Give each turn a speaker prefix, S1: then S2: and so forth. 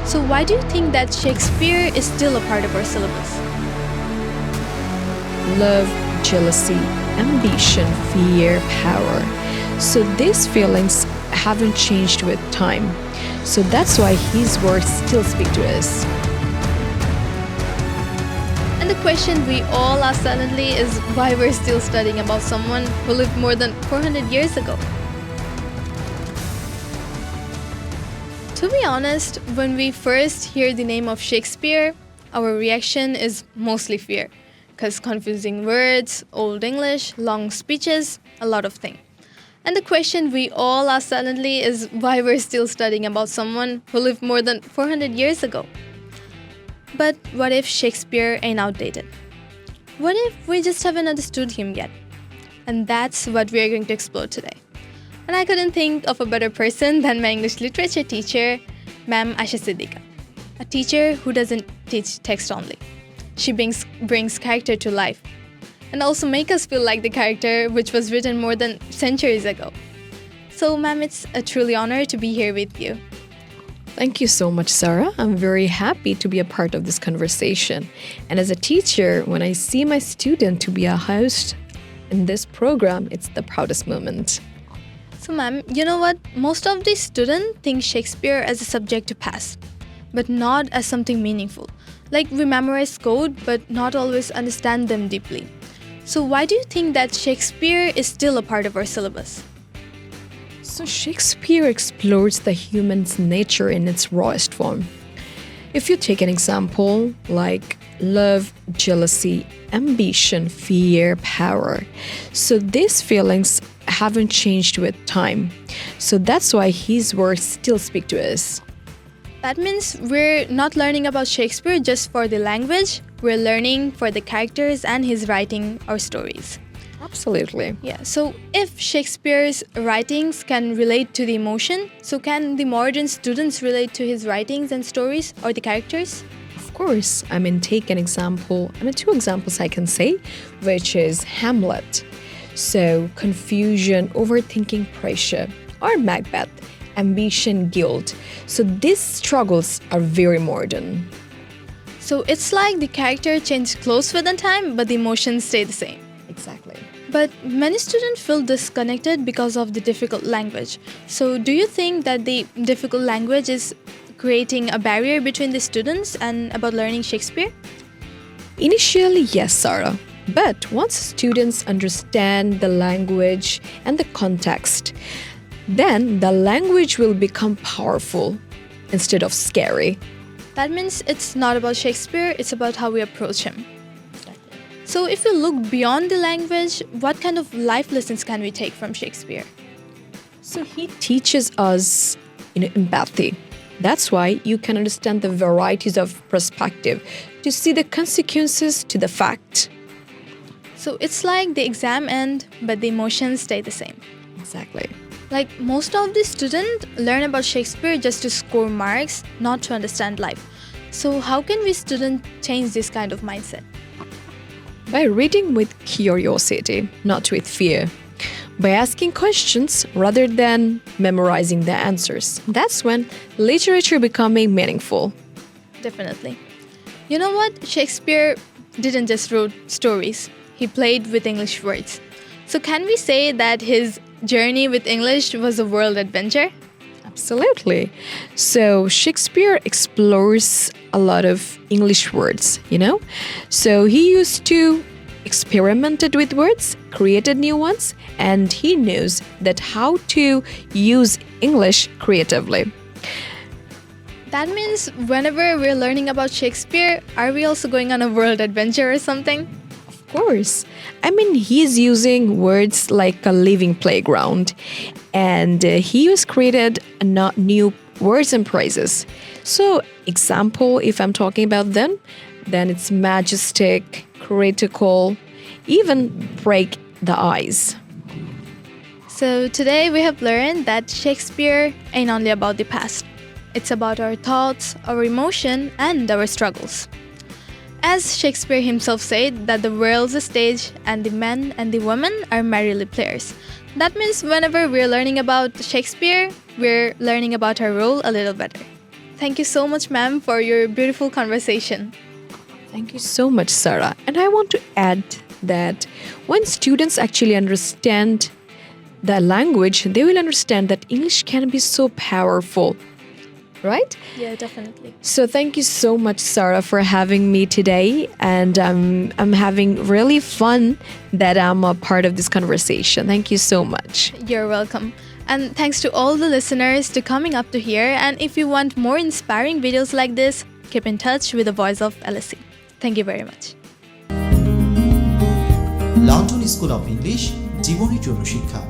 S1: So why do you think that Shakespeare is still a part of our syllabus?
S2: Love, jealousy, ambition, fear, power. So these feelings haven't changed with time. So that's why his words still speak to us.
S1: And the question we all ask silently is why we're still studying about someone who lived more than 400 years ago. To be honest, when we first hear the name of Shakespeare, our reaction is mostly fear. Because confusing words, old English, long speeches, a lot of things. And the question we all ask silently is why we're still studying about someone who lived more than 400 years ago. But what if Shakespeare ain't outdated? What if we just haven't understood him yet? And that's what we're going to explore today. And I couldn't think of a better person than my English literature teacher, Ma'am Asha Siddiqa, a teacher who doesn't teach text only. She brings character to life and also make us feel like the character which was written more than centuries ago. So, ma'am, it's a truly honor to be here with you.
S2: Thank you so much, Sarah. I'm very happy to be a part of this conversation. And as a teacher, when I see my student to be a host in this program, it's the proudest moment.
S1: So, ma'am, you know what? Most of the students think Shakespeare as a subject to pass, but not as something meaningful. Like we memorize code, but not always understand them deeply. So why do you think that Shakespeare is still a part of our syllabus?
S2: So Shakespeare explores the human's nature in its rawest form. If you take an example like love, jealousy, ambition, fear, power. So these feelings haven't changed with time. So that's why his words still speak to us.
S1: That means we're not learning about Shakespeare just for the language, we're learning for the characters and his writing or stories.
S2: Absolutely.
S1: Yeah, so if Shakespeare's writings can relate to the emotion, so can the modern students relate to his writings and stories or the characters?
S2: Of course. Take an example, two examples I can say, which is Hamlet. So confusion, overthinking, pressure, or Macbeth. Ambition, guilt. So these struggles are very modern.
S1: So it's like the character changed clothes with the time, but the emotions stay the same.
S2: Exactly.
S1: But many students feel disconnected because of the difficult language. So do you think that the difficult language is creating a barrier between the students and about learning Shakespeare?
S2: Initially, yes, Sarah. But once students understand the language and the context, then the language will become powerful instead of scary.
S1: That means it's not about Shakespeare, it's about how we approach him. Exactly. So if we look beyond the language, what kind of life lessons can we take from Shakespeare?
S2: So he teaches us empathy. That's why you can understand the varieties of perspective to see the consequences to the fact.
S1: So it's like the exam end, but the emotions stay the same.
S2: Exactly.
S1: Like most of the students learn about Shakespeare just to score marks, not to understand life. So how can we students change this kind of mindset?
S2: By reading with curiosity, not with fear. By asking questions rather than memorizing the answers. That's when literature becoming meaningful.
S1: Definitely. You know what? Shakespeare didn't just write stories. He played with English words. So can we say that his journey with English was a world adventure?
S2: Absolutely. So Shakespeare explores a lot of English words, So he used to experimented with words, created new ones, and he knows that how to use English creatively.
S1: That means whenever we're learning about Shakespeare, are we also going on a world adventure or something?
S2: Of course. He's using words like a living playground, and he has created new words and phrases. So, example, if I'm talking about them, then it's majestic, critical, even break the ice.
S1: So today we have learned that Shakespeare ain't only about the past. It's about our thoughts, our emotion, and our struggles. As Shakespeare himself said, that the world's a stage and the men and the women are merely players. That means whenever we're learning about Shakespeare, we're learning about our role a little better. Thank you so much, ma'am, for your beautiful conversation.
S2: Thank you so much, Sarah. And I want to add that when students actually understand the language, they will understand that English can be so powerful, right?
S1: Yeah, definitely.
S2: So thank you so much, Sarah, for having me today. And I'm having really fun that I'm a part of this conversation. Thank you so much.
S1: You're welcome. And thanks to all the listeners to coming up to here. And if you want more inspiring videos like this, keep in touch with the voice of LSE. Thank you very much.
S3: London school of English জীবনের জন্য শিক্ষা।